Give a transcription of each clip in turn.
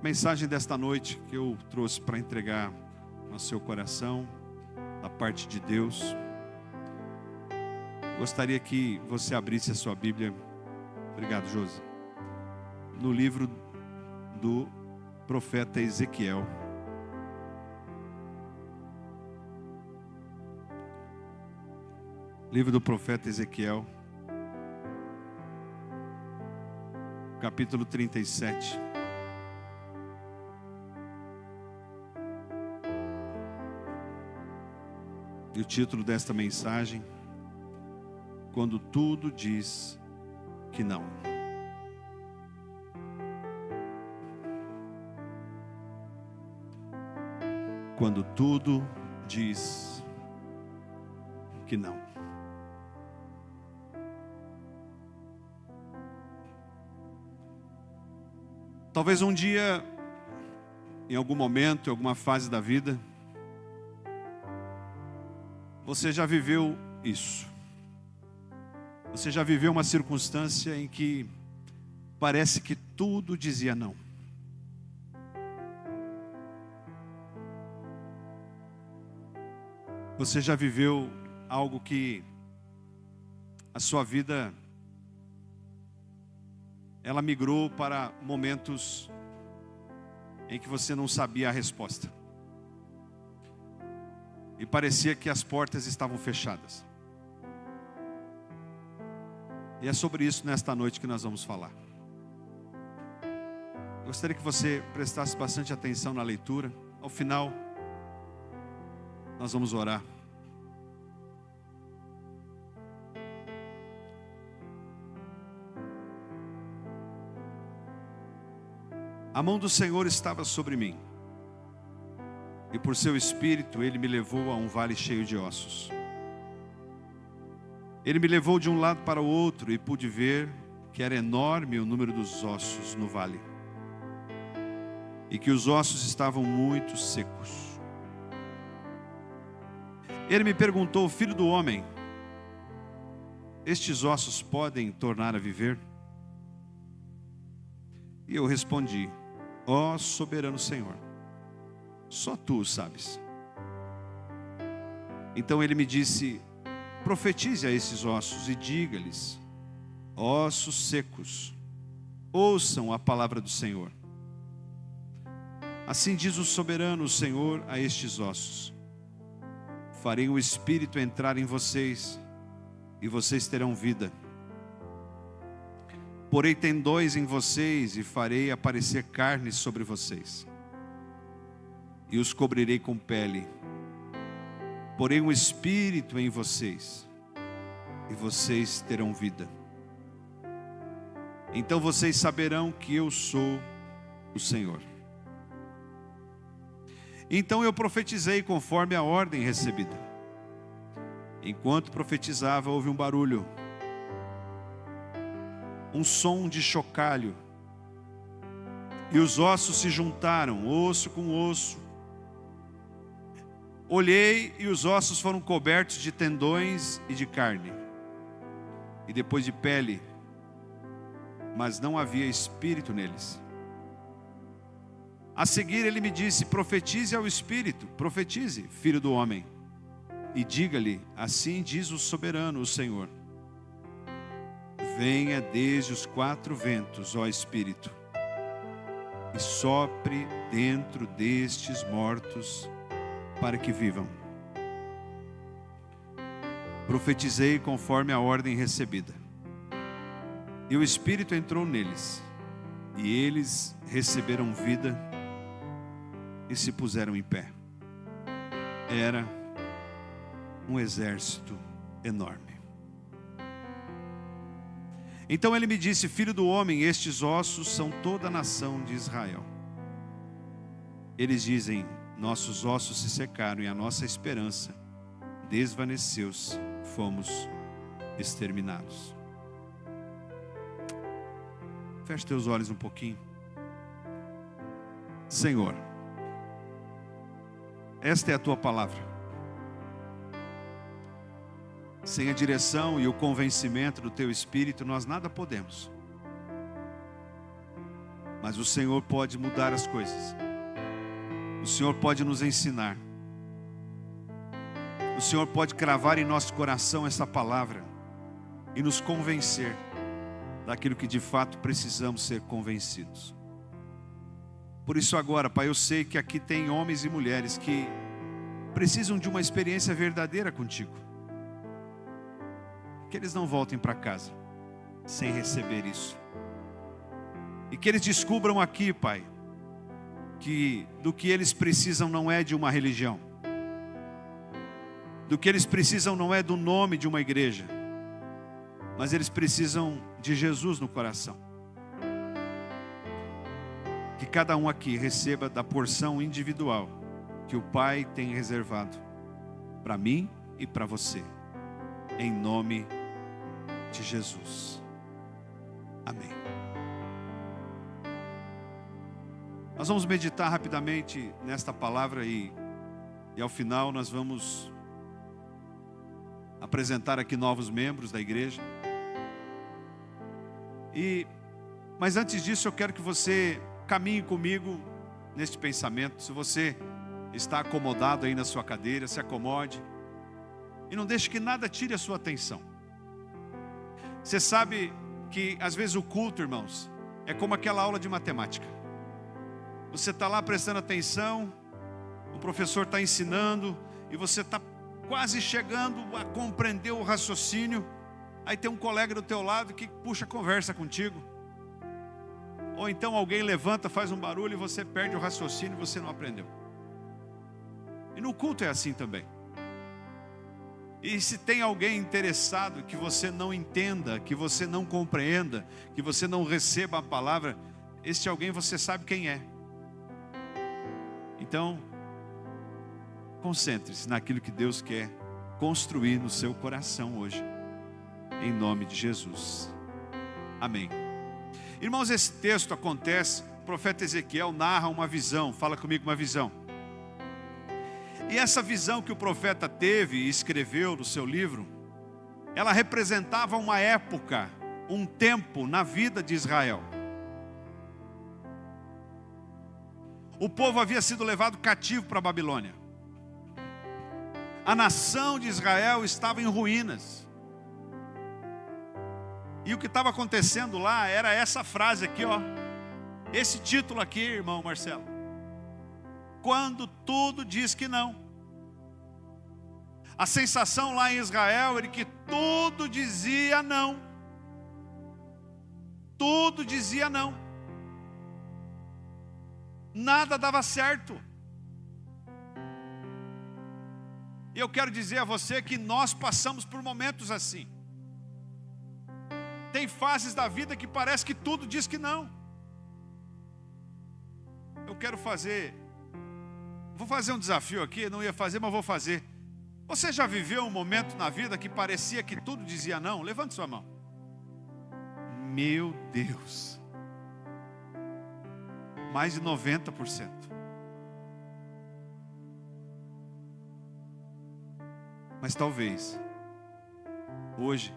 mensagem desta noite que eu trouxe para entregar no seu coração, da parte de Deus. Gostaria que você abrisse a sua Bíblia. Obrigado, Josi. No livro do profeta Ezequiel. Livro do profeta Ezequiel, capítulo 37. E o título desta mensagem: Quando tudo diz que não. Quando tudo diz que não. Talvez um dia, em algum momento, em alguma fase da vida, você já viveu isso. Você já viveu uma circunstância em que parece que tudo dizia não. Você já viveu algo que a sua vida, ela migrou para momentos em que você não sabia a resposta. E parecia que as portas estavam fechadas. E é sobre isso nesta noite que nós vamos falar. Gostaria que você prestasse bastante atenção na leitura. Ao final, nós vamos orar. A mão do Senhor estava sobre mim, e por seu espírito Ele me levou a um vale cheio de ossos. Ele me levou de um lado para o outro, e pude ver que era enorme o número dos ossos no vale, e que os ossos estavam muito secos. Ele me perguntou: filho do homem, estes ossos podem tornar a viver? E eu respondi: ó soberano Senhor, só tu o sabes. Então ele me disse: profetize a esses ossos e diga-lhes: ossos secos, ouçam a palavra do Senhor. Assim diz o soberano Senhor a estes ossos: farei o Espírito entrar em vocês, e vocês terão vida. Porei tendões em vocês, e farei aparecer carne sobre vocês, e os cobrirei com pele. Porei um espírito em vocês, e vocês terão vida. Então vocês saberão que eu sou o Senhor. Então eu profetizei conforme a ordem recebida. Enquanto profetizava, houve um barulho, um som de chocalho, e os ossos se juntaram, osso com osso. Olhei, e os ossos foram cobertos de tendões e de carne, e depois de pele, mas não havia espírito neles. A seguir ele me disse: profetize ao Espírito, profetize, filho do homem, e diga-lhe: assim diz o soberano, o Senhor. Venha desde os quatro ventos, ó Espírito, e sopre dentro destes mortos, para que vivam. Profetizei conforme a ordem recebida, e o Espírito entrou neles, e eles receberam vida e se puseram em pé. Era um exército enorme. Então ele me disse: filho do homem, estes ossos são toda a nação de Israel. Eles dizem: nossos ossos se secaram e a nossa esperança desvaneceu-se, fomos exterminados. Feche teus olhos um pouquinho. Senhor, esta é a tua palavra. Sem a direção e o convencimento do teu Espírito, nós nada podemos. Mas o Senhor pode mudar as coisas. O Senhor pode nos ensinar. O Senhor pode cravar em nosso coração essa palavra e nos convencer daquilo que de fato precisamos ser convencidos. Por isso agora, Pai, eu sei que aqui tem homens e mulheres que precisam de uma experiência verdadeira contigo. Que eles não voltem para casa sem receber isso. E que eles descubram aqui, Pai, que do que eles precisam não é de uma religião. Do que eles precisam não é do nome de uma igreja. Mas eles precisam de Jesus no coração. Que cada um aqui receba da porção individual que o Pai tem reservado para mim e para você. Em nome de Jesus. Amém. Nós vamos meditar rapidamente nesta palavra e ao final nós vamos apresentar aqui novos membros da igreja. Mas antes disso eu quero que você caminhe comigo neste pensamento. Se você está acomodado aí na sua cadeira, se acomode e não deixe que nada tire a sua atenção. Você sabe que às vezes o culto, irmãos, é como aquela aula de matemática. Você está lá prestando atenção, o professor está ensinando e você está quase chegando a compreender o raciocínio. Aí tem um colega do teu lado que puxa a conversa contigo. Ou então alguém levanta, faz um barulho e você perde o raciocínio e você não aprendeu. E no culto é assim também. E se tem alguém interessado que você não entenda, que você não compreenda, que você não receba a palavra, este alguém você sabe quem é. Então, concentre-se naquilo que Deus quer construir no seu coração hoje. Em nome de Jesus. Amém. Irmãos, esse texto acontece, o profeta Ezequiel narra uma visão. Fala comigo, uma visão. E essa visão que o profeta teve e escreveu no seu livro, ela representava uma época, um tempo na vida de Israel. O povo havia sido levado cativo para a Babilônia. A nação de Israel estava em ruínas. E o que estava acontecendo lá era essa frase aqui, ó. Esse título aqui, irmão Marcelo. Quando tudo diz que não. A sensação lá em Israel era que tudo dizia não. Tudo dizia não. Nada dava certo. E eu quero dizer a você que nós passamos por momentos assim. Tem fases da vida que parece que tudo diz que não. Vou fazer um desafio aqui, não ia fazer, mas vou fazer. Você já viveu um momento na vida que parecia que tudo dizia não? Levante sua mão. Meu Deus. Mais de 90%. Mas talvez hoje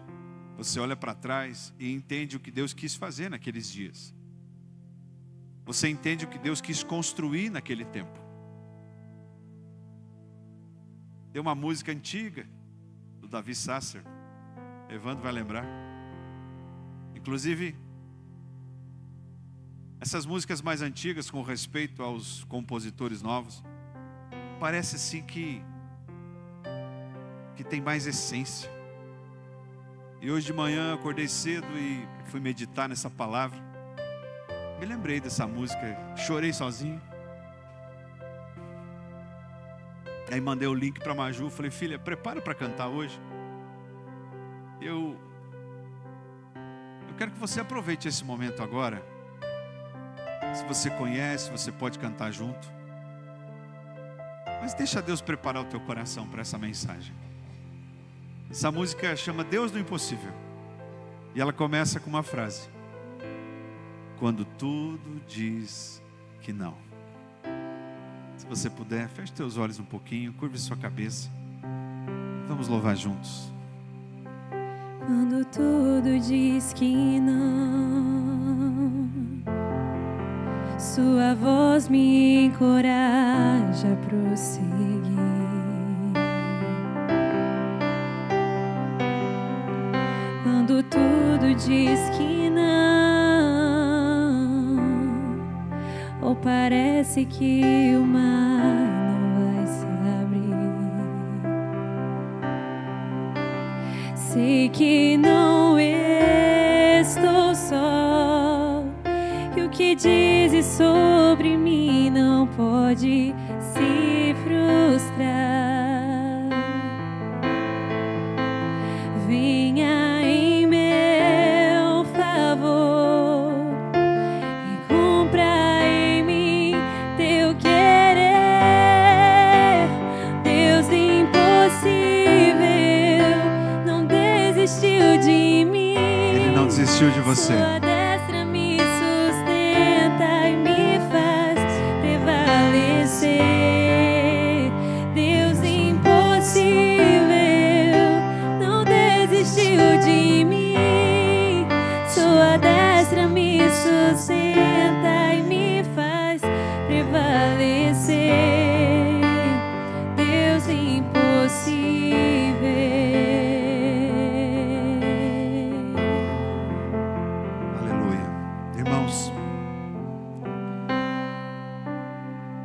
você olha para trás e entende o que Deus quis fazer naqueles dias. Você entende o que Deus quis construir naquele tempo. Tem uma música antiga do Davi Sasser, Evandro vai lembrar. Inclusive, essas músicas mais antigas com respeito aos compositores novos, parece assim que tem mais essência. E hoje de manhã acordei cedo e fui meditar nessa palavra. Me lembrei dessa música, chorei sozinho. Aí mandei o link para a Maju, falei, filha, prepara para cantar hoje. Eu quero que você aproveite esse momento agora. Se você conhece, você pode cantar junto. Mas deixa Deus preparar o teu coração para essa mensagem. Essa música chama Deus do Impossível. E ela começa com uma frase. Quando tudo diz que não. Se você puder, feche teus olhos um pouquinho, curve sua cabeça. Vamos louvar juntos. Quando tudo diz que não, Sua voz me encoraja a prosseguir. Quando tudo diz que não, ou parece que o mar não vai se abrir, sei que não estou só, que o que dizes sobre mim não pode se frustrar. Venha em meu favor e cumpra em mim teu querer. Deus impossível não desistiu de mim. Ele não desistiu de você. Sua destra me sustenta e me faz prevalecer. Deus impossível não desistiu de mim. Sua destra me sustenta e me faz prevalecer. Deus impossível. Aleluia. Irmãos,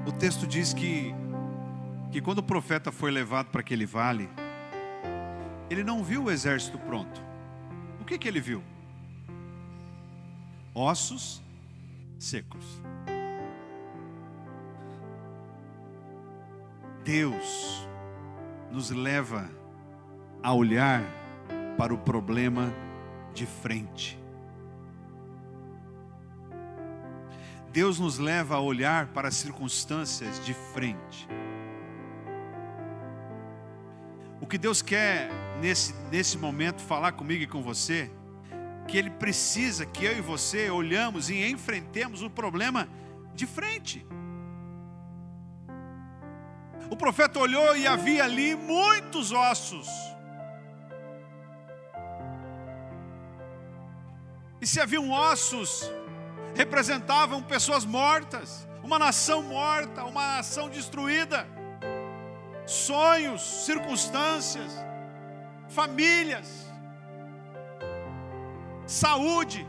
o texto diz que quando o profeta foi levado para aquele vale, ele não viu o exército pronto. O que ele viu? Ossos secos. Deus nos leva a olhar para o problema de frente. Deus nos leva a olhar para as circunstâncias de frente. O que Deus quer nesse momento falar comigo e com você, que Ele precisa que eu e você olhamos e enfrentemos o problema de frente. O profeta olhou e havia ali muitos ossos. E se haviam ossos, representavam pessoas mortas, uma nação morta, uma nação destruída. Sonhos, circunstâncias, famílias, saúde.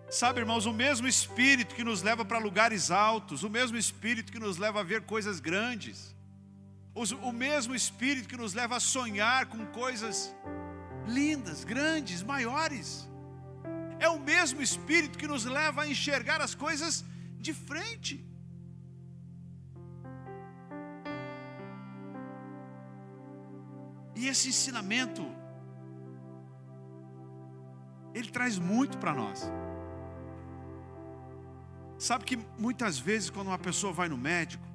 Sabe, irmãos, o mesmo Espírito que nos leva para lugares altos, o mesmo Espírito que nos leva a ver coisas grandes, o mesmo Espírito que nos leva a sonhar com coisas lindas, grandes, maiores, é o mesmo Espírito que nos leva a enxergar as coisas de frente. E esse ensinamento, ele traz muito para nós. Sabe que muitas vezes quando uma pessoa vai no médico,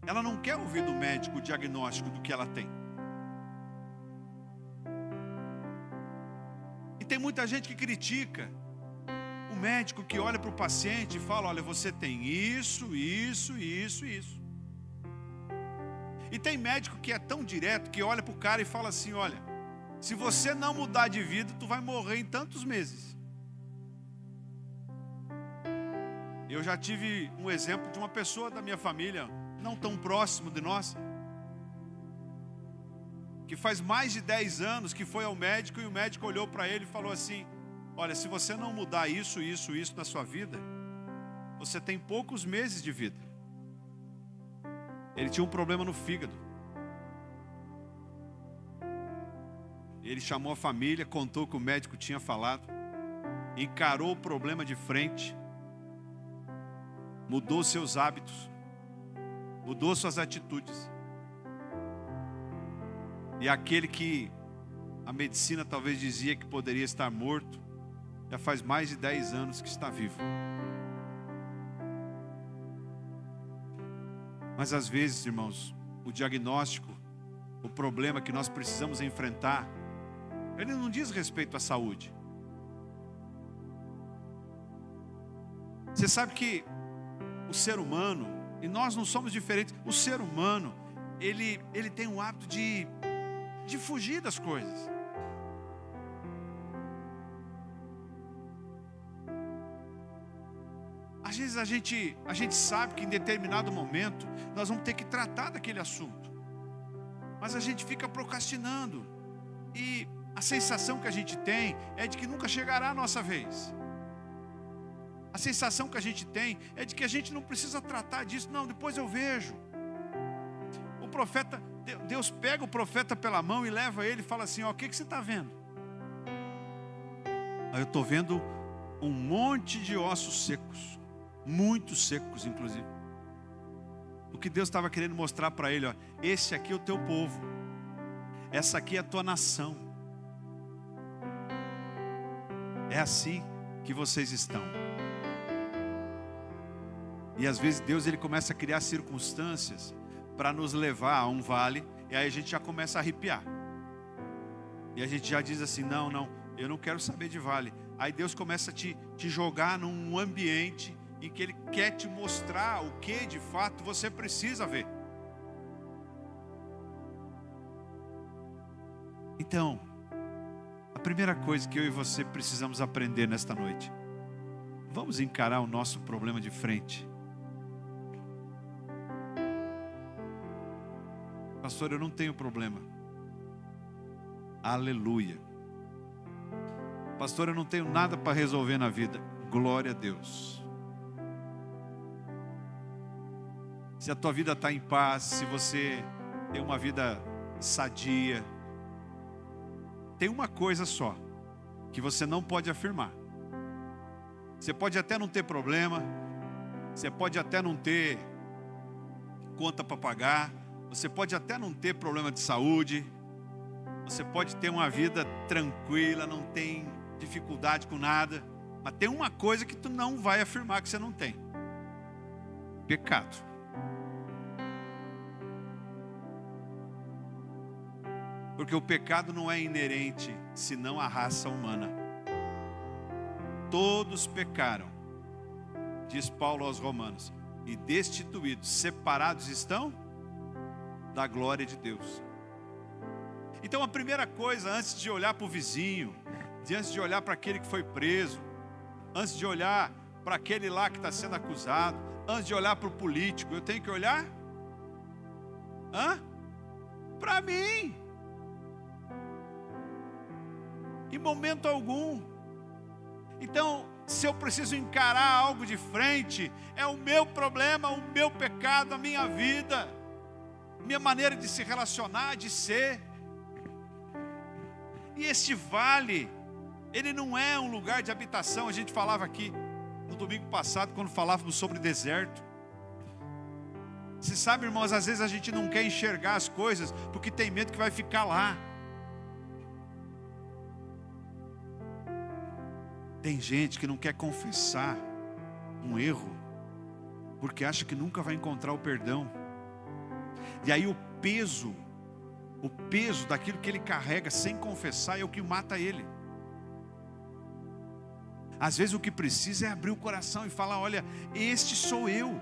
ela não quer ouvir do médico o diagnóstico do que ela tem. E tem muita gente que critica o médico que olha para o paciente e fala: olha, você tem isso, isso, isso, isso. E tem médico que é tão direto que olha para o cara e fala assim: olha, se você não mudar de vida, tu vai morrer em tantos meses. Eu já tive um exemplo de uma pessoa da minha família, não tão próximo de nós, que faz mais de 10 anos que foi ao médico e o médico olhou para ele e falou assim: olha, se você não mudar isso, isso, isso na sua vida, você tem poucos meses de vida. Ele tinha um problema no fígado. Ele chamou a família, contou o que o médico tinha falado, encarou o problema de frente, mudou seus hábitos, mudou suas atitudes. E aquele que a medicina talvez dizia que poderia estar morto, já faz mais de 10 anos que está vivo. Mas às vezes, irmãos, o diagnóstico, o problema que nós precisamos enfrentar, ele não diz respeito à saúde. Você sabe que o ser humano, e nós não somos diferentes, o ser humano, ele tem o hábito de fugir das coisas. vezes a gente sabe que em determinado momento nós vamos ter que tratar daquele assunto, mas a gente fica procrastinando, e a sensação que a gente tem é de que nunca chegará a nossa vez. A sensação que a gente tem é de que a gente não precisa tratar disso, não, depois eu vejo. O profeta, Deus pega o profeta pela mão e leva ele e fala assim: ó, o que você está vendo? Eu estou vendo um monte de ossos secos, muito secos inclusive. O que Deus estava querendo mostrar para ele, ó, esse aqui é o teu povo, essa aqui é a tua nação, é assim que vocês estão. E às vezes Deus, ele começa a criar circunstâncias para nos levar a um vale, e aí a gente já começa a arrepiar, e a gente já diz assim: não, eu não quero saber de vale. Aí Deus começa a te jogar num ambiente em que Ele quer te mostrar o que de fato você precisa ver. Então, a primeira coisa que eu e você precisamos aprender nesta noite: vamos encarar o nosso problema de frente. Pastor, eu não tenho problema. Aleluia. Pastor, eu não tenho nada para resolver na vida. Glória a Deus. Se a tua vida está em paz, se você tem uma vida sadia, tem uma coisa só que você não pode afirmar. Você pode até não ter problema, você pode até não ter conta para pagar, você pode até não ter problema de saúde, você pode ter uma vida tranquila, não tem dificuldade com nada, mas tem uma coisa que tu não vai afirmar que você não tem: pecado. Porque o pecado não é inerente senão à raça humana. Todos pecaram, diz Paulo aos Romanos, e destituídos, separados estão da glória de Deus. Então a primeira coisa, antes de olhar para o vizinho, antes de olhar para aquele que foi preso, antes de olhar para aquele lá que está sendo acusado, antes de olhar para o político, eu tenho que olhar para mim. Em momento algum. Então, se eu preciso encarar algo de frente, é o meu problema, o meu pecado, a minha vida, minha maneira de se relacionar, de ser. E este vale, ele não é um lugar de habitação. A gente falava aqui no domingo passado, quando falávamos sobre deserto. Você sabe, irmãos, às vezes a gente não quer enxergar as coisas porque tem medo que vai ficar lá. Tem gente que não quer confessar um erro porque acha que nunca vai encontrar o perdão. E aí o peso daquilo que ele carrega sem confessar é o que mata ele. Às vezes o que precisa é abrir o coração e falar: olha, este sou eu.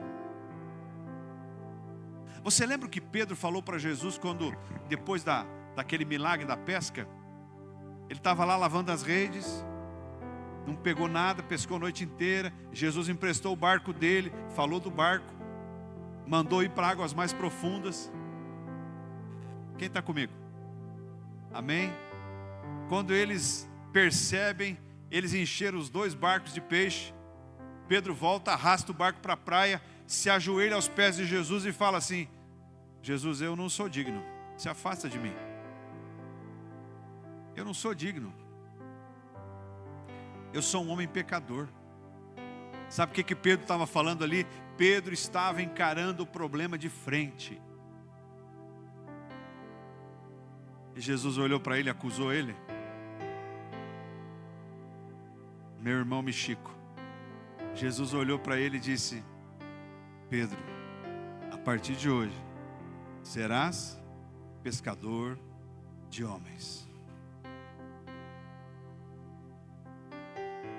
Você lembra o que Pedro falou para Jesus quando, depois daquele milagre da pesca, ele estava lá lavando as redes, não pegou nada, pescou a noite inteira. Jesus emprestou o barco dele, falou do barco, mandou ir para águas mais profundas. Quem está comigo? Amém? Quando eles percebem, eles encheram os 2 barcos de peixe. Pedro volta, arrasta o barco para a praia, se ajoelha aos pés de Jesus e fala assim: Jesus, eu não sou digno, se afasta de mim. Eu não sou digno. Eu sou um homem pecador. Sabe o que Pedro estava falando ali? Pedro estava encarando o problema de frente. E Jesus olhou para ele, acusou ele. Meu irmão Michico. Jesus olhou para ele e disse: Pedro, a partir de hoje serás pescador de homens.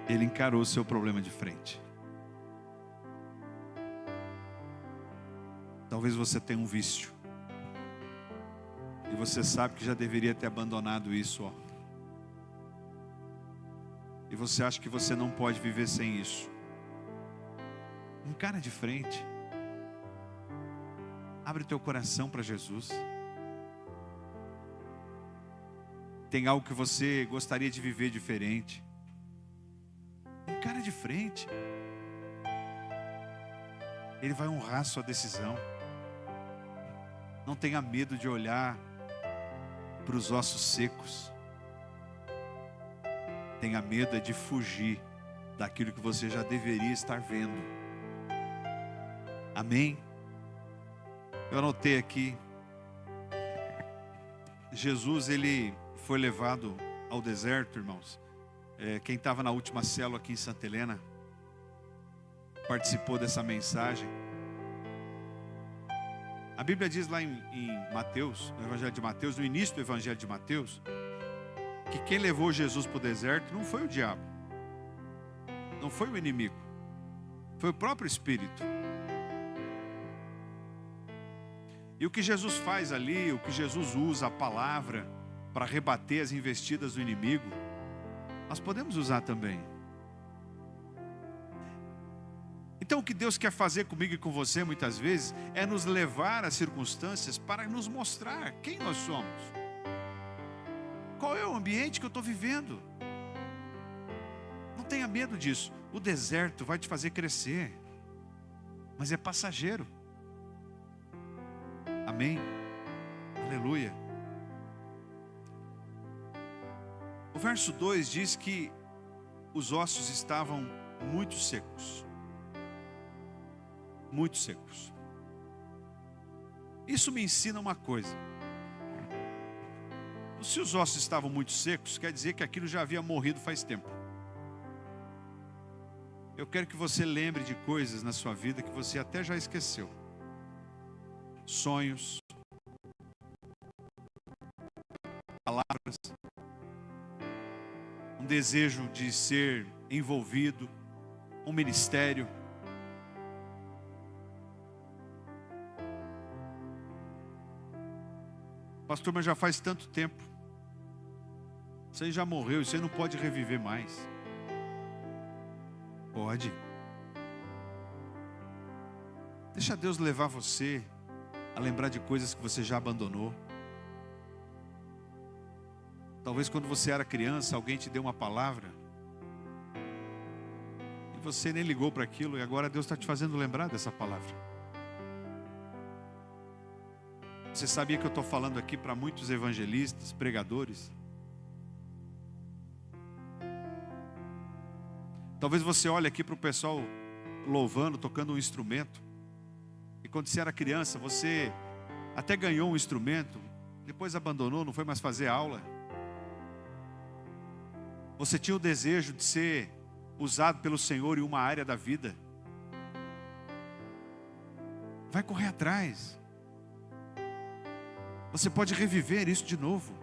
Ele encarou o seu problema de frente. Talvez você tenha um vício e você sabe que já deveria ter abandonado isso, ó. E você acha que você não pode viver sem isso. Encara de frente. Abre o teu coração para Jesus. Tem algo que você gostaria de viver diferente. Encara de frente. Ele vai honrar a sua decisão. Não tenha medo de olhar para os ossos secos. Tenha medo de fugir daquilo que você já deveria estar vendo. Amém? Eu anotei aqui. Jesus, ele foi levado ao deserto, irmãos. Quem estava na última célula aqui em Santa Helena participou dessa mensagem. A Bíblia diz lá em Mateus, no Evangelho de Mateus, no início do Evangelho de Mateus, que quem levou Jesus para o deserto não foi o diabo, não foi o inimigo, foi o próprio Espírito. E o que Jesus faz ali, o que Jesus usa a palavra para rebater as investidas do inimigo, nós podemos usar também. Então o que Deus quer fazer comigo e com você muitas vezes é nos levar às circunstâncias para nos mostrar quem nós somos. Qual é o ambiente que eu estou vivendo? Não tenha medo disso. O deserto vai te fazer crescer, mas é passageiro. Amém? Aleluia. O verso 2 diz que os ossos estavam muito secos. Muito secos. Isso me ensina uma coisa. Se os ossos estavam muito secos, quer dizer que aquilo já havia morrido faz tempo. Eu quero que você lembre de coisas na sua vida que você até já esqueceu. Sonhos, palavras, um desejo de ser envolvido, um ministério. Pastor, mas já faz tanto tempo. Você já morreu, você não pode reviver mais. Pode. Deixa Deus levar você a lembrar de coisas que você já abandonou. Talvez quando você era criança, alguém te deu uma palavra e você nem ligou para aquilo, e agora Deus está te fazendo lembrar dessa palavra. Você sabia que eu estou falando aqui para muitos evangelistas, pregadores? Talvez você olhe aqui para o pessoal louvando, tocando um instrumento. E quando você era criança, você até ganhou um instrumento, depois abandonou, não foi mais fazer aula. Você tinha o desejo de ser usado pelo Senhor em uma área da vida. Vai correr atrás. Você pode reviver isso de novo.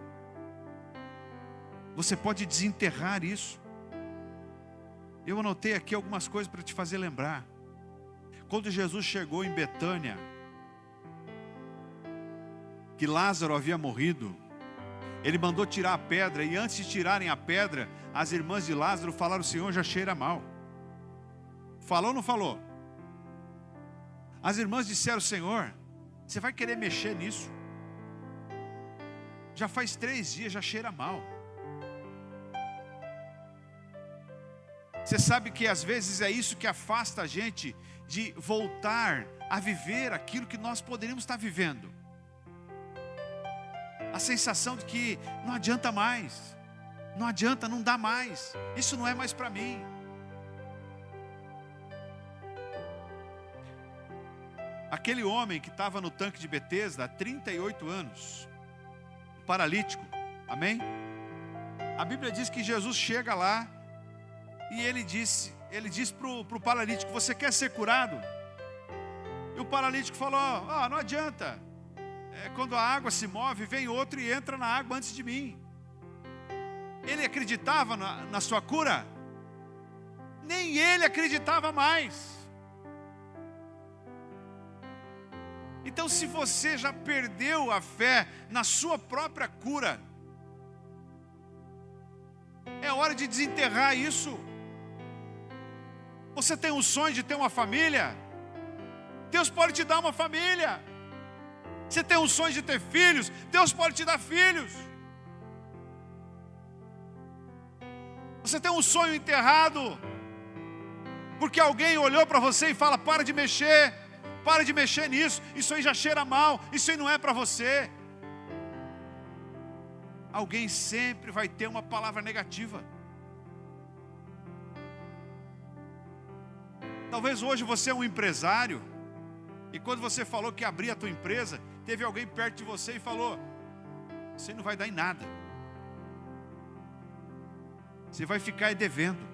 Você pode desenterrar isso. Eu anotei aqui algumas coisas para te fazer lembrar. Quando Jesus chegou em Betânia, que Lázaro havia morrido, ele mandou tirar a pedra, e antes de tirarem a pedra, as irmãs de Lázaro falaram: o Senhor já cheira mal. Falou ou não falou? As irmãs disseram: Senhor, você vai querer mexer nisso? Já faz 3 dias, já cheira mal. Você sabe que às vezes é isso que afasta a gente de voltar a viver aquilo que nós poderíamos estar vivendo. A sensação de que não adianta mais, não adianta, não dá mais, isso não é mais para mim. Aquele homem que estava no tanque de Betesda há 38 anos, paralítico, amém? A Bíblia diz que Jesus chega lá e ele disse para o paralítico: você quer ser curado? E o paralítico falou: não adianta, quando a água se move, vem outro e entra na água antes de mim. Ele acreditava na sua cura? Nem ele acreditava mais. Então, se você já perdeu a fé na sua própria cura, é hora de desenterrar isso. Você tem um sonho de ter uma família? Deus pode te dar uma família. Você tem um sonho de ter filhos, Deus pode te dar filhos. Você tem um sonho enterrado, porque alguém olhou para você e fala: para de mexer nisso, isso aí já cheira mal, isso aí não é para você. Alguém sempre vai ter uma palavra negativa. Talvez hoje você é um empresário, e quando você falou que abria a tua empresa, teve alguém perto de você e falou: você não vai dar em nada, você vai ficar devendo.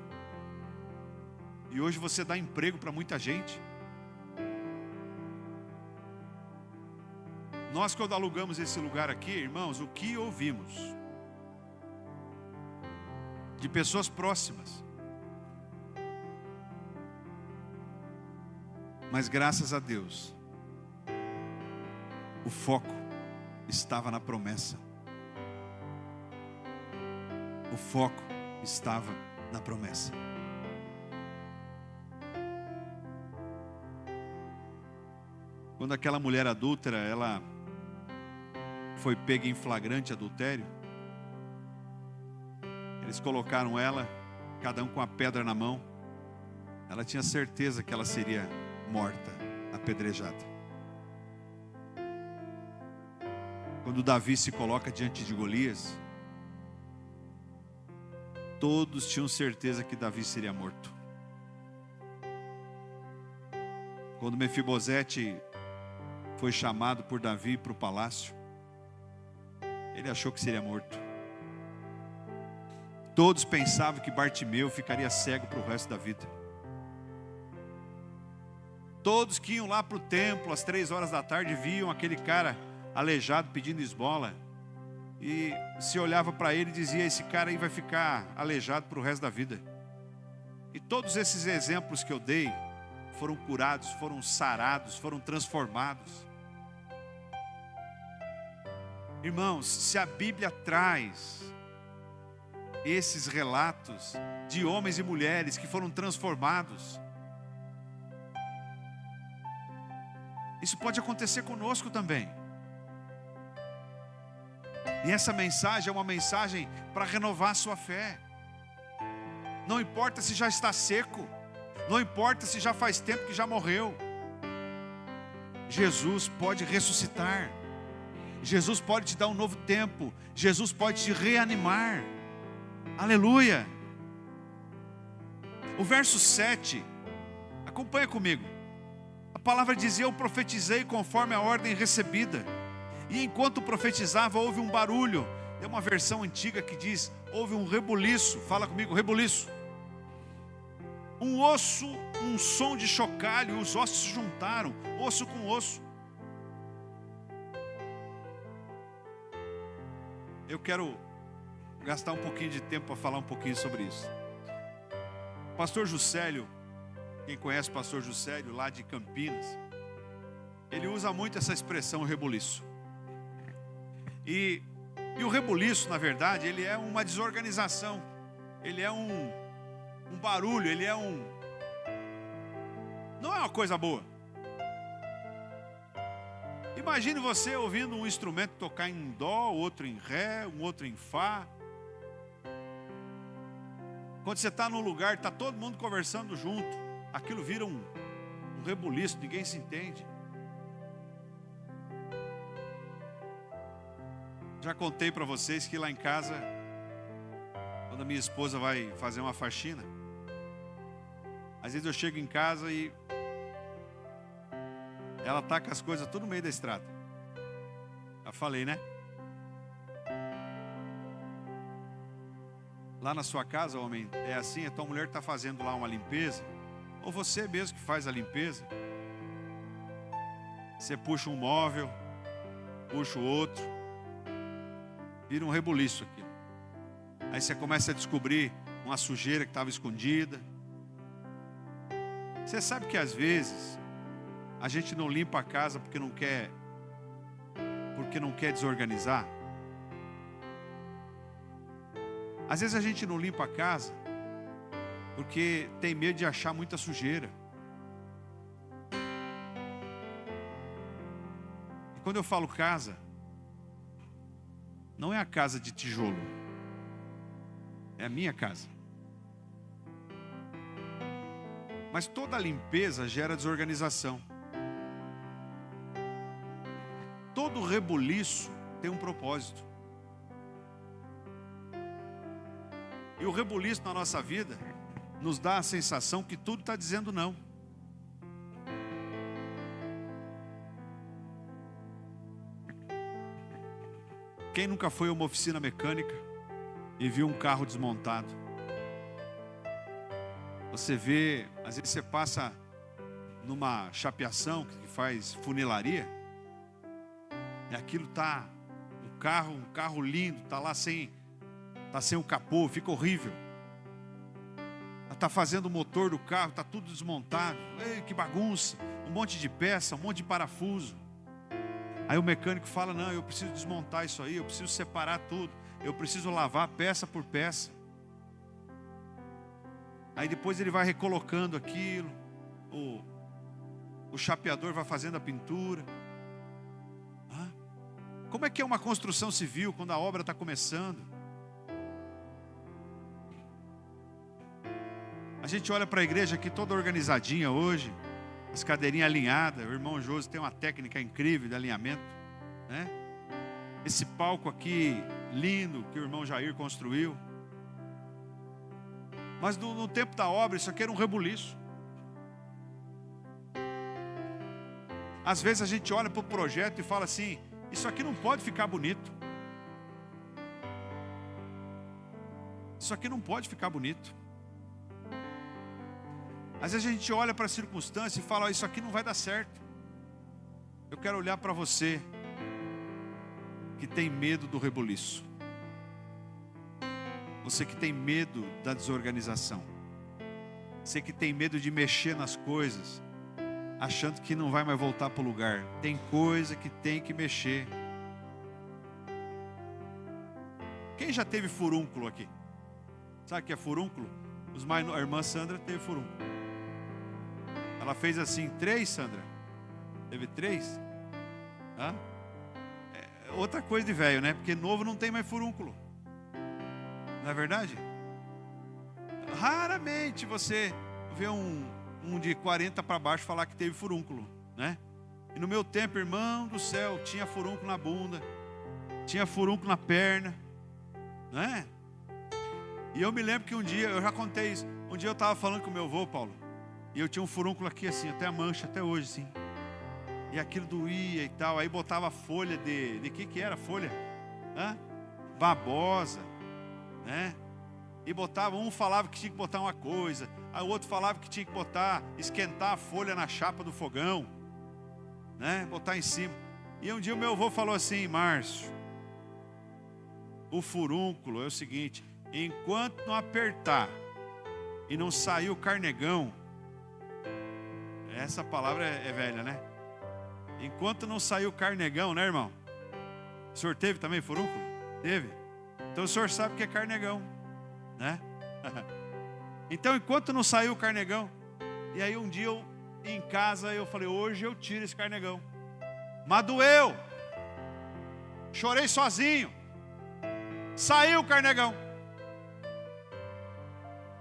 E hoje você dá emprego para muita gente. Nós, quando alugamos esse lugar aqui, irmãos, o que ouvimos de pessoas próximas. Mas graças a Deus, o foco estava na promessa. O foco estava na promessa. Quando aquela mulher adúltera, ela foi pega em flagrante adultério, eles colocaram ela, cada um com a pedra na mão. Ela tinha certeza que ela seria morta, apedrejada. Quando Davi se coloca diante de Golias, todos tinham certeza que Davi seria morto. Quando Mefibosete foi chamado por Davi para o palácio, ele achou que seria morto. Todos pensavam que Bartimeu ficaria cego para o resto da vida. Todos que iam lá para o templo às 3 horas da tarde viam aquele cara aleijado pedindo esmola, e se olhava para ele e dizia: esse cara aí vai ficar aleijado para o resto da vida. E todos esses exemplos que eu dei foram curados, foram sarados, foram transformados. Irmãos, se a Bíblia traz esses relatos de homens e mulheres que foram transformados, isso pode acontecer conosco também. E essa mensagem é uma mensagem para renovar a sua fé. Não importa se já está seco, não importa se já faz tempo que já morreu, Jesus pode ressuscitar. Jesus pode te dar um novo tempo. Jesus pode te reanimar. Aleluia. O verso 7, acompanha comigo. A palavra dizia: eu profetizei conforme a ordem recebida. E enquanto profetizava, houve um barulho. Tem uma versão antiga que diz: houve um rebuliço. Fala comigo, rebuliço. Um osso, um som de chocalho, os ossos se juntaram, osso com osso. Eu quero gastar um pouquinho de tempo para falar um pouquinho sobre isso. Pastor Juscelio, quem conhece o pastor Juscelio lá de Campinas, ele usa muito essa expressão rebuliço. E o rebuliço, na verdade, ele é uma desorganização. Ele é um barulho, ele é não é uma coisa boa. Imagine você ouvindo um instrumento tocar em dó, outro em ré, um outro em fá. Quando você está num lugar, está todo mundo conversando junto, aquilo vira um rebuliço, ninguém se entende. Já contei para vocês que lá em casa, quando a minha esposa vai fazer uma faxina, às vezes eu chego em casa e ela tá com as coisas tudo no meio da estrada. Já falei, né? Lá na sua casa, homem, é assim: a tua mulher está fazendo lá uma limpeza, ou você mesmo que faz a limpeza. Você puxa um móvel, puxa o outro, vira um rebuliço aqui. Aí você começa a descobrir uma sujeira que estava escondida. Você sabe que às vezes a gente não limpa a casa porque não quer desorganizar. Às vezes a gente não limpa a casa porque tem medo de achar muita sujeira. Quando eu falo casa, não é a casa de tijolo, é a minha casa. Mas toda limpeza gera desorganização. Todo rebuliço tem um propósito. E o rebuliço na nossa vida nos dá a sensação que tudo está dizendo não. Quem nunca foi a uma oficina mecânica e viu um carro desmontado? Você vê, às vezes você passa numa chapeação que faz funilaria, e aquilo tá, um carro lindo, tá lá sem o capô, fica horrível. Tá fazendo o motor do carro, tá tudo desmontado. Ei, que bagunça, um monte de peça, um monte de parafuso. Aí o mecânico fala: não, eu preciso desmontar isso aí, eu preciso separar tudo, eu preciso lavar peça por peça. Aí depois ele vai recolocando aquilo, o chapeador vai fazendo a pintura. Como é que é uma construção civil quando a obra está começando? A gente olha para a igreja aqui toda organizadinha hoje, as cadeirinhas alinhadas. O irmão Josi tem uma técnica incrível de alinhamento, né? Esse palco aqui lindo que o irmão Jair construiu. Mas no tempo da obra isso aqui era um rebuliço. Às vezes a gente olha para o projeto e fala assim: isso aqui não pode ficar bonito. Isso aqui não pode ficar bonito. Às vezes a gente olha para a circunstância e fala: isso aqui não vai dar certo. Eu quero olhar para você que tem medo do rebuliço. Você que tem medo da desorganização. Você que tem medo de mexer nas coisas, achando que não vai mais voltar para o lugar. Tem coisa que tem que mexer. Quem já teve furúnculo aqui? Sabe o que é furúnculo? A irmã Sandra teve furúnculo. Ela fez assim, 3, Sandra? Teve 3? Outra coisa de velho, né? Porque novo não tem mais furúnculo. Não é verdade? Raramente você vê um de 40 para baixo falar que teve furúnculo, né? E no meu tempo, irmão do céu, tinha furúnculo na bunda, tinha furúnculo na perna, né? E eu me lembro que um dia, eu já contei isso, um dia eu estava falando com o meu avô, Paulo, e eu tinha um furúnculo aqui assim, até a mancha, até hoje assim. E aquilo doía e tal, aí botava folha de que era folha? Babosa, né? E botava, um falava que tinha que botar uma coisa, aí o outro falava que tinha que esquentar a folha na chapa do fogão, né? Botar em cima. E um dia o meu avô falou assim: Márcio, o furúnculo é o seguinte, enquanto não apertar e não sair o carnegão, essa palavra é velha, né? Enquanto não sair o carnegão, né, irmão? O senhor teve também furúnculo? Teve? Então o senhor sabe o que é carnegão, né? Então enquanto não saiu o carnegão, e aí um dia eu em casa eu falei: hoje eu tiro esse carnegão. Mas doeu. Chorei sozinho. Saiu o carnegão.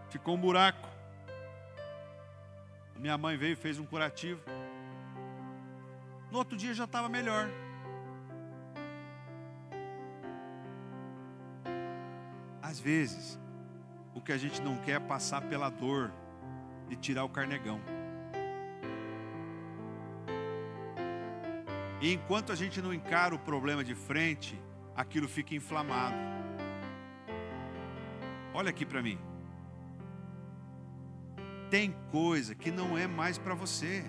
Ficou um buraco. Minha mãe veio e fez um curativo. No outro dia já estava melhor. Às vezes, o que a gente não quer é passar pela dor de tirar o carnegão. E enquanto a gente não encara o problema de frente, aquilo fica inflamado. Olha aqui para mim. Tem coisa que não é mais para você.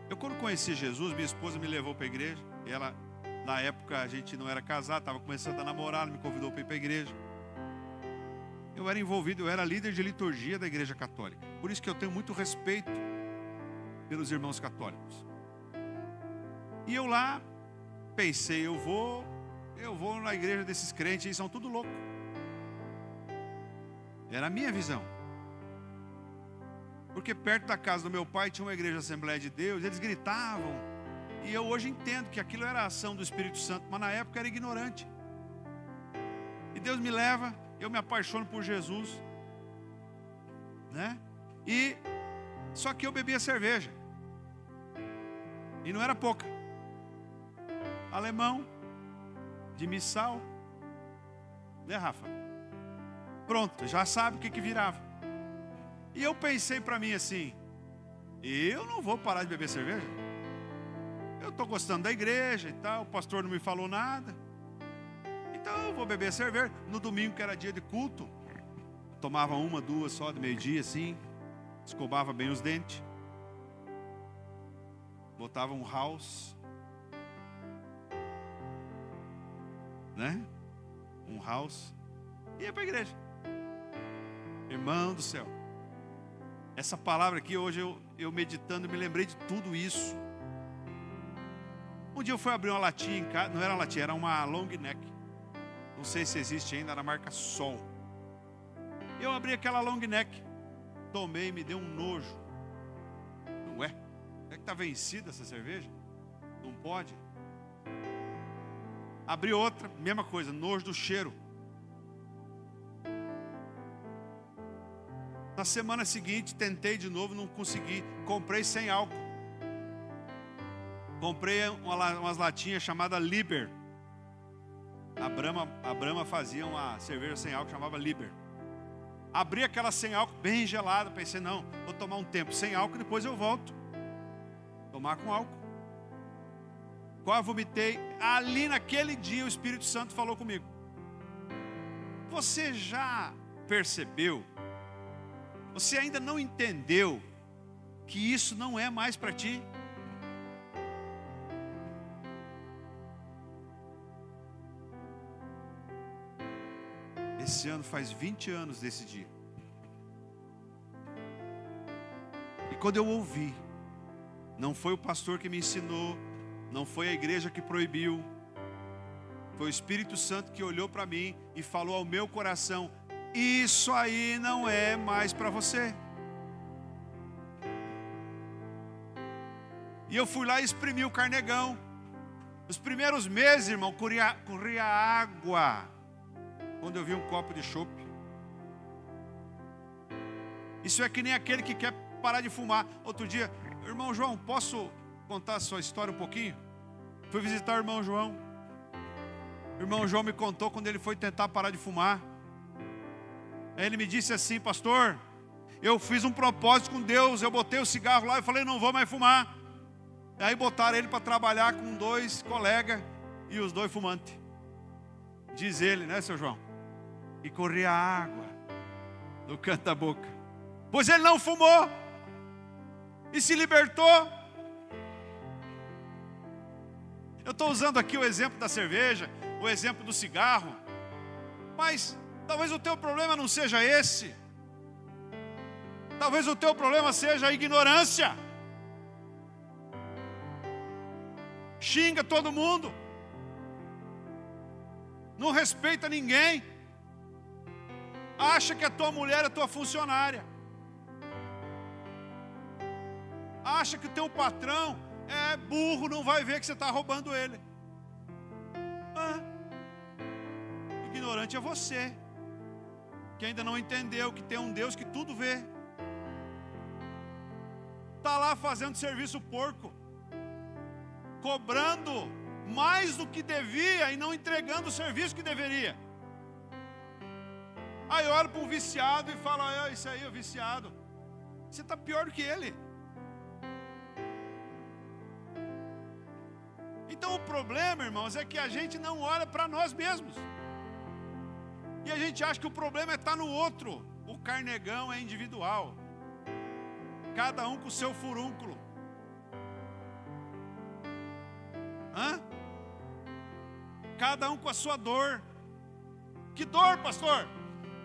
Eu quando conheci Jesus, minha esposa me levou para a igreja. E ela, na época a gente não era casado, estava começando a namorar, ela me convidou para ir para a igreja. Eu era envolvido, eu era líder de liturgia da igreja católica. Por isso que eu tenho muito respeito pelos irmãos católicos. E eu lá pensei, eu vou na igreja desses crentes, eles são tudo louco. Era a minha visão. Porque perto da casa do meu pai tinha uma igreja Assembleia de Deus, eles gritavam. E eu hoje entendo que aquilo era a ação do Espírito Santo, mas na época era ignorante. E Deus me leva, eu me apaixono por Jesus, né? E só que eu bebia cerveja. E não era pouca. Alemão, de missal, né, Rafa? Pronto, já sabe o que virava. E eu pensei para mim assim, eu não vou parar de beber cerveja. Eu estou gostando da igreja e tal, o pastor não me falou nada. Então eu vou beber cerveja. No domingo, que era dia de culto, tomava uma, duas só de meio-dia assim, escovava bem os dentes, botava um house, né? Um house, e ia para a igreja. Irmão do céu, essa palavra aqui hoje eu meditando me lembrei de tudo isso. Um dia eu fui abrir uma latinha em casa, não era uma latinha, era uma long neck. Não sei se existe ainda, na marca Sol. Eu abri aquela long neck, tomei e me deu um nojo. Ué, é que está vencida essa cerveja? Não pode. Abri outra, mesma coisa, nojo do cheiro. Na semana seguinte, tentei de novo, não consegui. Comprei sem álcool. Comprei umas latinhas chamadas Liber. A Brahma fazia uma cerveja sem álcool, chamava Liber. Abri aquela sem álcool, bem gelada. Pensei, não, vou tomar um tempo sem álcool, depois eu volto. Tomar com álcool. Quase vomitei. Ali naquele dia o Espírito Santo falou comigo. Você já percebeu? Você ainda não entendeu que isso não é mais para ti? Esse ano faz 20 anos desse dia. E quando eu ouvi, não foi o pastor que me ensinou, não foi a igreja que proibiu, foi o Espírito Santo que olhou para mim e falou ao meu coração: isso aí não é mais para você. E eu fui lá e exprimi o carnegão. Os primeiros meses, irmão, corria água quando eu vi um copo de chope. Isso é que nem aquele que quer parar de fumar. Outro dia, irmão João, posso contar a sua história um pouquinho? Fui visitar o irmão João. O irmão João me contou quando ele foi tentar parar de fumar. Aí ele me disse assim: pastor, eu fiz um propósito com Deus, eu botei o cigarro lá e falei, não vou mais fumar. Aí botaram ele para trabalhar com 2 colegas e os 2 fumantes. Diz ele, né, seu João? E corria água do canto da boca. Pois ele não fumou e se libertou. Eu estou usando aqui o exemplo da cerveja, o exemplo do cigarro, mas talvez o teu problema não seja esse. Talvez o teu problema seja a ignorância. Xinga todo mundo. Não respeita ninguém. Acha que a tua mulher é tua funcionária. Acha que o teu patrão é burro, não vai ver que você está roubando ele. Ignorante é você, que ainda não entendeu que tem um Deus que tudo vê. Está lá fazendo serviço porco, cobrando mais do que devia e não entregando o serviço que deveria. Aí olha para um viciado e fala: isso aí é viciado. Você está pior do que ele. Então o problema, irmãos, é que a gente não olha para nós mesmos. E a gente acha que o problema é estar no outro. O carnegão é individual. Cada um com o seu furúnculo. Cada um com a sua dor. Que dor, pastor?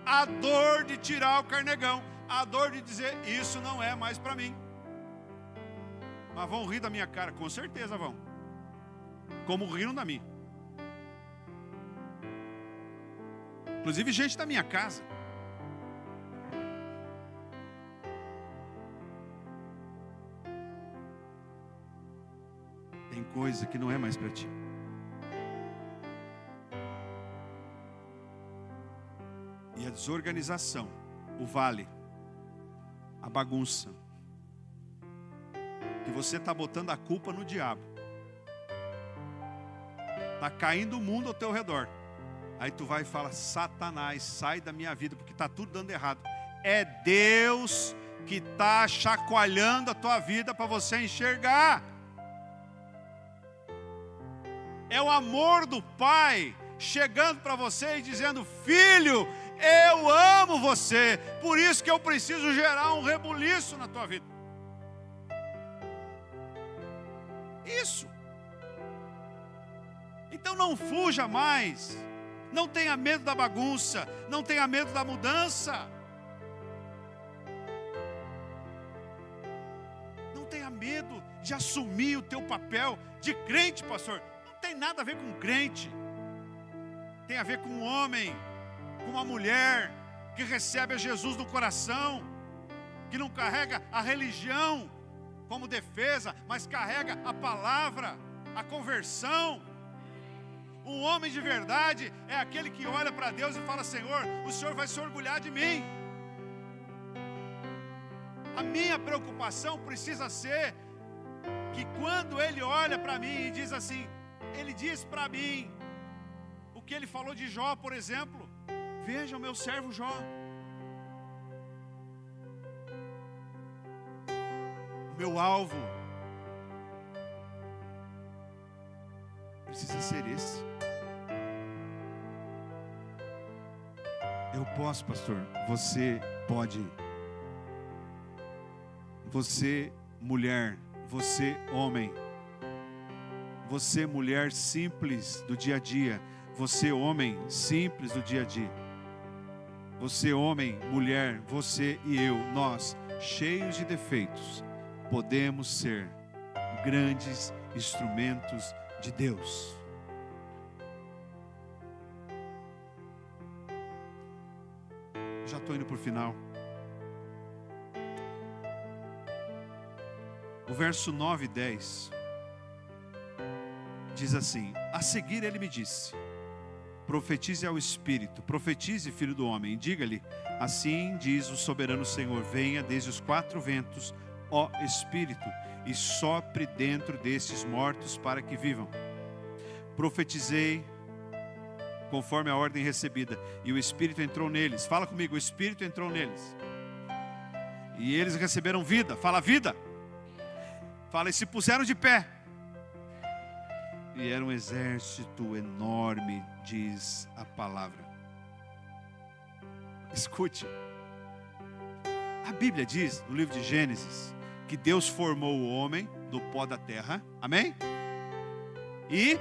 A dor de tirar o carnegão. A dor de dizer, isso não é mais para mim. Mas vão rir da minha cara, com certeza vão. Como riram da minha. Inclusive gente da minha casa. Tem coisa que não é mais para ti. E a desorganização, o vale, a bagunça, que você está botando a culpa no diabo. Está caindo o mundo ao teu redor. Aí tu vai e fala: Satanás, sai da minha vida, porque está tudo dando errado. É Deus que está chacoalhando a tua vida para você enxergar. É o amor do Pai chegando para você e dizendo: filho, eu amo você, por isso que eu preciso gerar um rebuliço na tua vida. Isso. Então não fuja mais, não tenha medo da bagunça, não tenha medo da mudança. Não tenha medo de assumir o teu papel de crente, pastor. Não tem nada a ver com crente. Tem a ver com um homem, com uma mulher que recebe a Jesus no coração, que não carrega a religião como defesa, mas carrega a palavra, a conversão. Um homem de verdade é aquele que olha para Deus e fala: Senhor, o Senhor vai se orgulhar de mim. A minha preocupação precisa ser que quando Ele olha para mim e diz assim, Ele diz para mim o que Ele falou de Jó, por exemplo: veja o meu servo Jó. O meu alvo precisa ser esse. Eu posso, pastor. Você pode. Você, mulher. Você, homem. Você, mulher simples do dia a dia. Você, homem simples do dia a dia. Você, homem, mulher, você e eu, nós, cheios de defeitos, podemos ser grandes instrumentos de Deus. Já estou indo para o final. O verso 9 e 10 diz assim: a seguir ele me disse: profetize ao Espírito, profetize, filho do homem, e diga-lhe: assim diz o soberano Senhor, venha desde os quatro ventos, ó Espírito, e sopre dentro destes mortos para que vivam. Profetizei conforme a ordem recebida, e o Espírito entrou neles. Fala comigo: o Espírito entrou neles. E eles receberam vida. Fala vida. Fala: e se puseram de pé. E era um exército enorme, diz a palavra. Escute. A Bíblia diz, no livro de Gênesis, que Deus formou o homem do pó da terra. Amém? E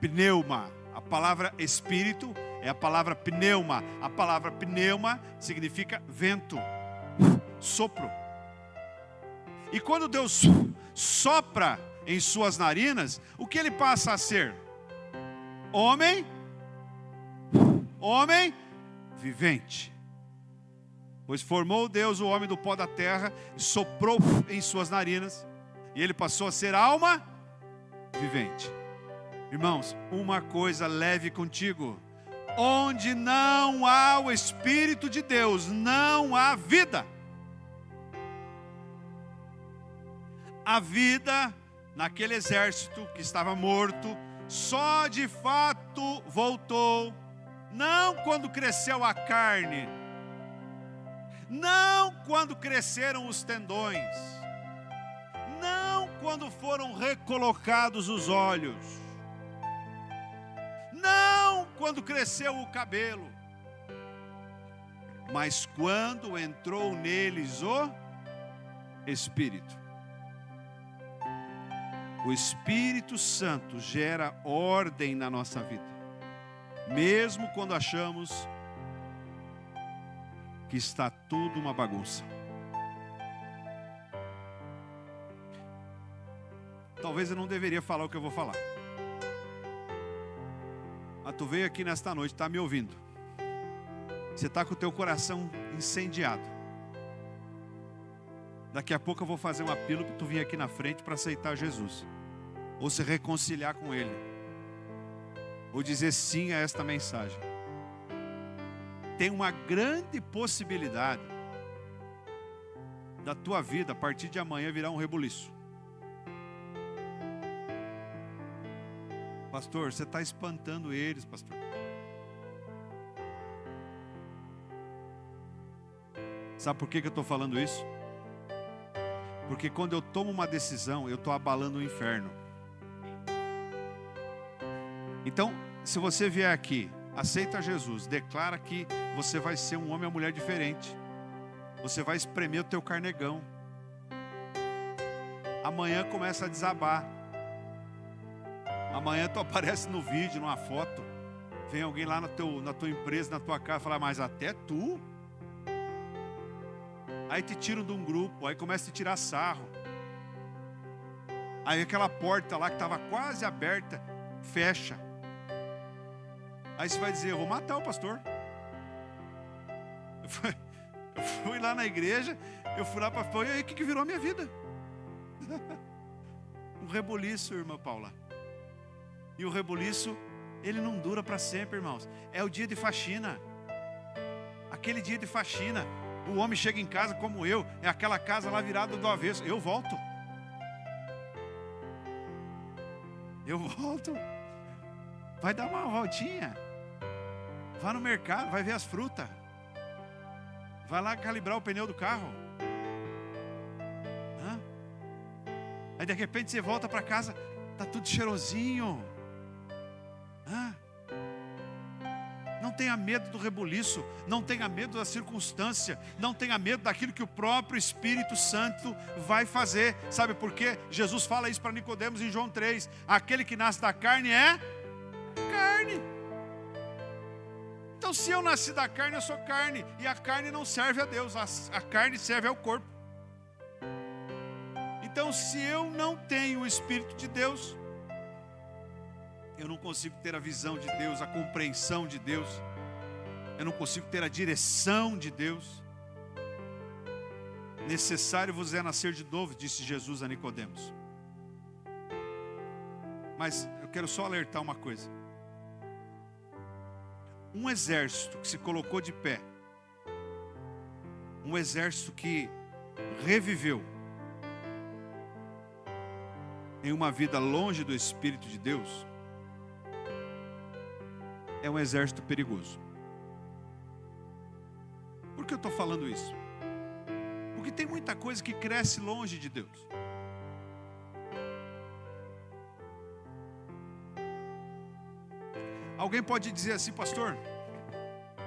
pneuma. A palavra espírito é a palavra pneuma. A palavra pneuma significa vento, sopro. E quando Deus sopra em suas narinas, o que ele passa a ser? Homem vivente. Pois formou Deus o homem do pó da terra, soprou em suas narinas, e ele passou a ser alma vivente. Irmãos, uma coisa leve contigo: onde não há o Espírito de Deus, não há vida. A vida naquele exército que estava morto só de fato voltou, não quando cresceu a carne, não quando cresceram os tendões, não quando foram recolocados os olhos, não quando cresceu o cabelo, mas quando entrou neles o Espírito. O Espírito Santo gera ordem na nossa vida, mesmo quando achamos que está tudo uma bagunça. Talvez eu não deveria falar o que eu vou falar, mas tu veio aqui nesta noite, está me ouvindo. Você está com o teu coração incendiado. Daqui a pouco eu vou fazer um apelo para tu vir aqui na frente para aceitar Jesus. Ou se reconciliar com Ele. Ou dizer sim a esta mensagem. Tem uma grande possibilidade da tua vida, a partir de amanhã, virar um rebuliço. Pastor, você está espantando eles, pastor. Sabe por que eu estou falando isso? Porque quando eu tomo uma decisão, eu estou abalando o inferno. Então, se você vier aqui, aceita Jesus, declara que você vai ser um homem ou mulher diferente. Você vai espremer o teu carnegão. Amanhã começa a desabar. Amanhã tu aparece no vídeo, numa foto. Vem alguém lá na tua empresa, na tua casa, falar, mas até tu? Aí te tiram de um grupo, aí começa a te tirar sarro. Aí aquela porta lá que estava quase aberta, fecha. Aí você vai dizer, eu vou matar o pastor. Eu fui lá na igreja, eu fui lá para fora, e aí o que virou a minha vida? Um rebuliço, irmã Paula. E o rebuliço, ele não dura para sempre, irmãos. É o dia de faxina. Aquele dia de faxina. O homem chega em casa como eu, é aquela casa lá virada do avesso. Eu volto. Vai dar uma voltinha. Vai no mercado, vai ver as frutas. Vai lá calibrar o pneu do carro. Aí de repente você volta para casa, tá tudo cheirosinho. Não tenha medo do rebuliço, não tenha medo da circunstância, não tenha medo daquilo que o próprio Espírito Santo vai fazer. Sabe por quê? Jesus fala isso para Nicodemos em João 3. Aquele que nasce da carne é carne. Então se eu nasci da carne, eu sou carne. E a carne não serve a Deus, a carne serve ao corpo. Então se eu não tenho o Espírito de Deus, eu não consigo ter a visão de Deus, a compreensão de Deus. Eu não consigo ter a direção de Deus. Necessário vos é nascer de novo, disse Jesus a Nicodemos. Mas eu quero só alertar uma coisa. Um exército que se colocou de pé, um exército que reviveu em uma vida longe do Espírito de Deus, é um exército perigoso. Por que eu estou falando isso? Porque tem muita coisa que cresce longe de Deus. Alguém pode dizer assim, pastor,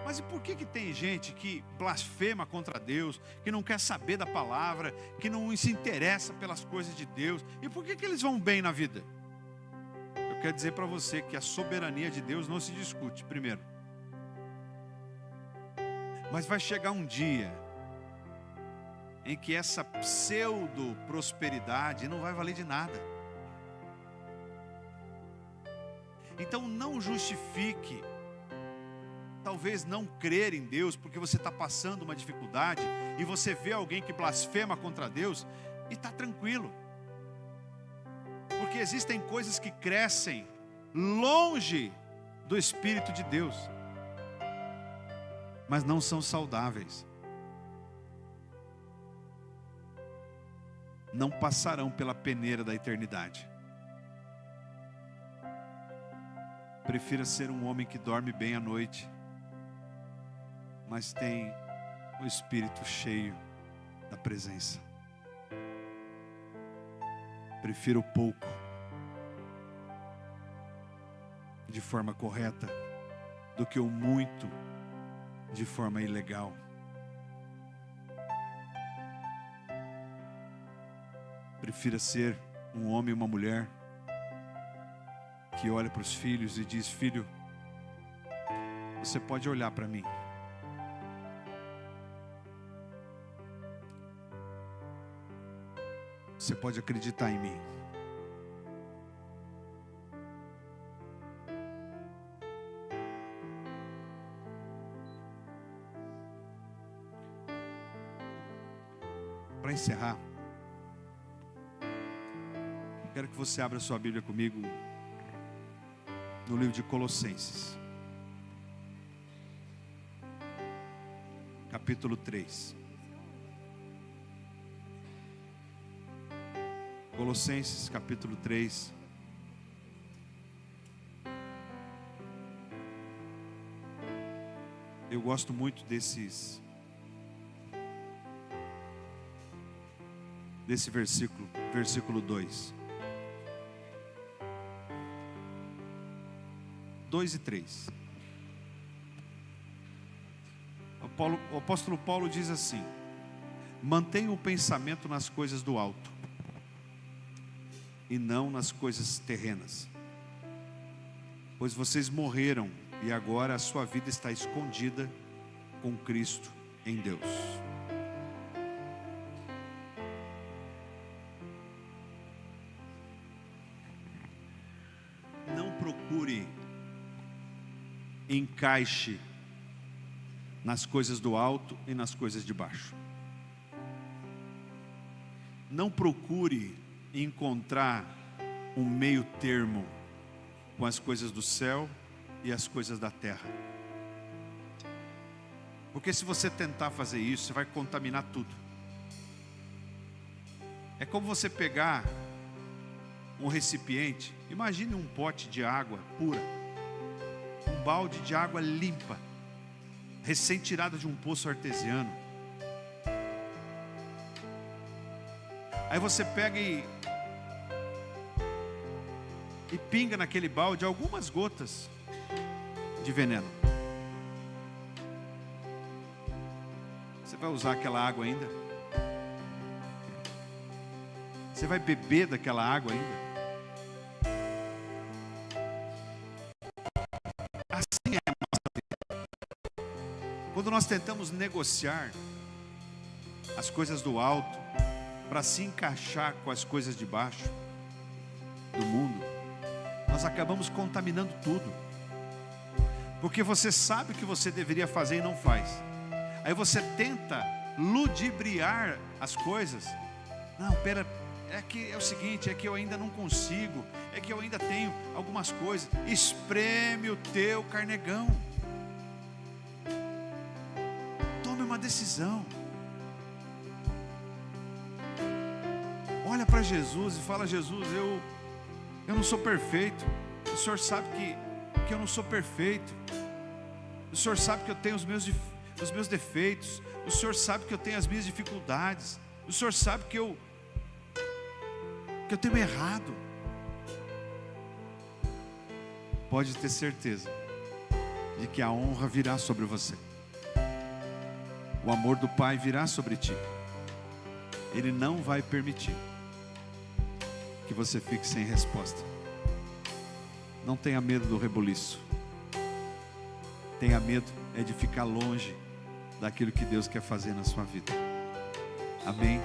mas e por que tem gente que blasfema contra Deus, que não quer saber da palavra, que não se interessa pelas coisas de Deus? E por que eles vão bem na vida? Eu quero dizer para você que a soberania de Deus não se discute, primeiro. Mas vai chegar um dia em que essa pseudo-prosperidade não vai valer de nada. Então não justifique, talvez não crer em Deus, porque você está passando uma dificuldade, e você vê alguém que blasfema contra Deus, e está tranquilo. Porque existem coisas que crescem longe do Espírito de Deus, mas não são saudáveis. Não passarão pela peneira da eternidade. Prefira ser um homem que dorme bem à noite, mas tem o espírito cheio da presença. Prefira o pouco de forma correta do que o muito de forma ilegal. Prefira ser um homem e uma mulher que olha para os filhos e diz: filho, você pode olhar para mim. Você pode acreditar em mim. Para para encerrar, quero que você abra sua Bíblia comigo no livro de Colossenses, capítulo 3. Colossenses, capítulo 3. Eu gosto muito desse versículo, versículo 2. 2 e 3. O apóstolo Paulo diz assim: mantenha o pensamento nas coisas do alto e não nas coisas terrenas, pois vocês morreram e agora a sua vida está escondida com Cristo em Deus. Não procure encaixe nas coisas do alto e nas coisas de baixo. Não procure encontrar um meio termo com as coisas do céu e as coisas da terra. Porque se você tentar fazer isso, você vai contaminar tudo. É como você pegar um recipiente, imagine um pote de água pura, um balde de água limpa, recém-tirada de um poço artesiano. Aí você pega e pinga naquele balde algumas gotas de veneno. Você vai usar aquela água ainda? Você vai beber daquela água ainda? Assim é a nossa vida. Quando nós tentamos negociar as coisas do alto para se encaixar com as coisas de baixo do mundo, nós acabamos contaminando tudo. Porque você sabe o que você deveria fazer e não faz. Aí você tenta ludibriar as coisas. Não, pera, é que é o seguinte, é que eu ainda não consigo, é que eu ainda tenho algumas coisas. Espreme o teu carnegão. Tome uma decisão. Olha para Jesus e fala: Jesus, eu não sou perfeito. O Senhor sabe que eu não sou perfeito. O Senhor sabe que eu tenho os meus defeitos. O Senhor sabe que eu tenho as minhas dificuldades. O Senhor sabe que eu tenho errado. Pode ter certeza de que a honra virá sobre você. O amor do Pai virá sobre ti. Ele não vai permitir que você fique sem resposta. Não tenha medo do rebuliço. Tenha medo é de ficar longe daquilo que Deus quer fazer na sua vida. Amém?